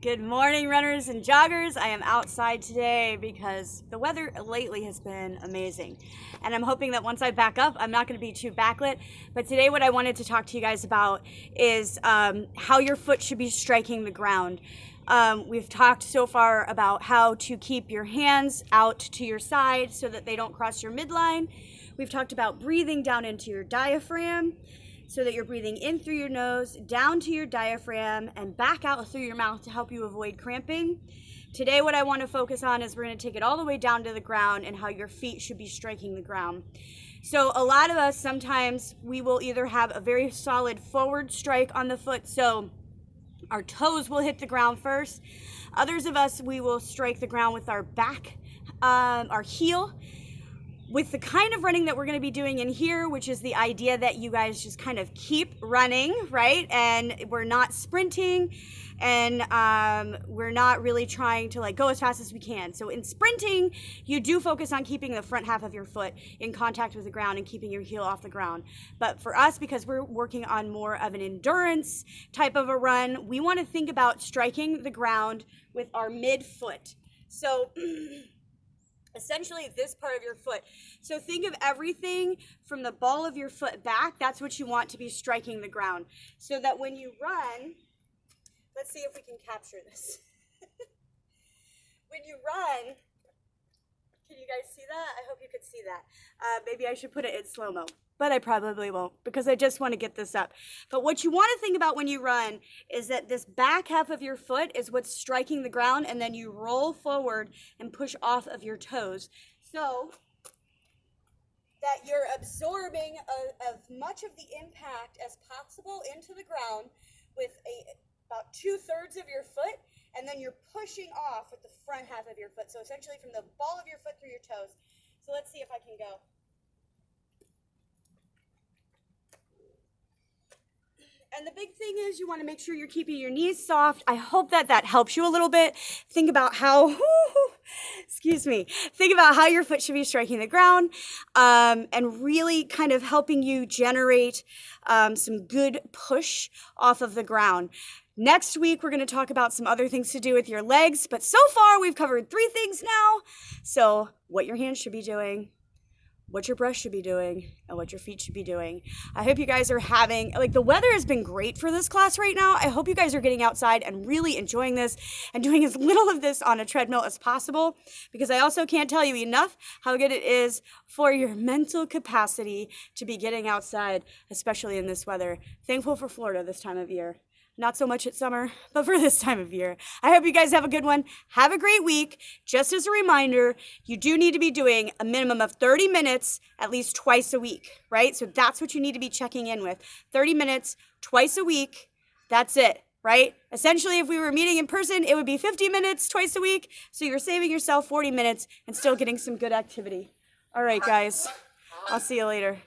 Good morning, runners and joggers. I am outside today because the weather lately has been amazing. And I'm hoping that once I back up, I'm not going to be too backlit. But today what I wanted to talk to you guys about is how your foot should be striking the ground. We've talked so far about how to keep your hands out to your side so that they don't cross your midline. We've talked about breathing down into your diaphragm, so that you're breathing in through your nose, down to your diaphragm, and back out through your mouth to help you avoid cramping. Today, what I want to focus on is we're going to take it all the way down to the ground and how your feet should be striking the ground. So a lot of us, sometimes we will either have a very solid forward strike on the foot, so our toes will hit the ground first. Others of us, we will strike the ground with our back, our heel. With the kind of running that we're going to be doing in here, which is the idea that you guys just kind of keep running, right? And we're not sprinting, and we're not really trying to go as fast as we can. So in sprinting, you do focus on keeping the front half of your foot in contact with the ground and keeping your heel off the ground. But for us, because we're working on more of an endurance type of a run, we want to think about striking the ground with our midfoot. So essentially this part of your foot. So think of everything from the ball of your foot back. That's what you want to be striking the ground. So that when you run, let's see if we can capture this. When you run, can you guys see that? I hope you could see that. Maybe I should put it in slow-mo, but I probably won't because I just want to get this up. But what you want to think about when you run is that this back half of your foot is what's striking the ground, and then you roll forward and push off of your toes. So that you're absorbing as much of the impact as possible into the ground with about 2/3 of your foot, and then you're pushing off with the front half of your foot. So essentially from the ball of your foot through your toes. So let's see if I can go. And the big thing is you want to make sure you're keeping your knees soft. I hope that helps you a little bit. Think about how, think about how your foot should be striking the ground, and really kind of helping you generate some good push off of the ground. Next week, we're going to talk about some other things to do with your legs, but so far we've covered 3 things now. So what your hands should be doing, what your breast should be doing, and what your feet should be doing. I hope you guys are having, the weather has been great for this class right now. I hope you guys are getting outside and really enjoying this and doing as little of this on a treadmill as possible, because I also can't tell you enough how good it is for your mental capacity to be getting outside, especially in this weather. Thankful for Florida this time of year. Not so much at summer, but for this time of year. I hope you guys have a good one. Have a great week. Just as a reminder, you do need to be doing a minimum of 30 minutes at least twice a week, right? So that's what you need to be checking in with. 30 minutes twice a week. That's it, right? Essentially, if we were meeting in person, it would be 50 minutes twice a week. So you're saving yourself 40 minutes and still getting some good activity. All right, guys. I'll see you later.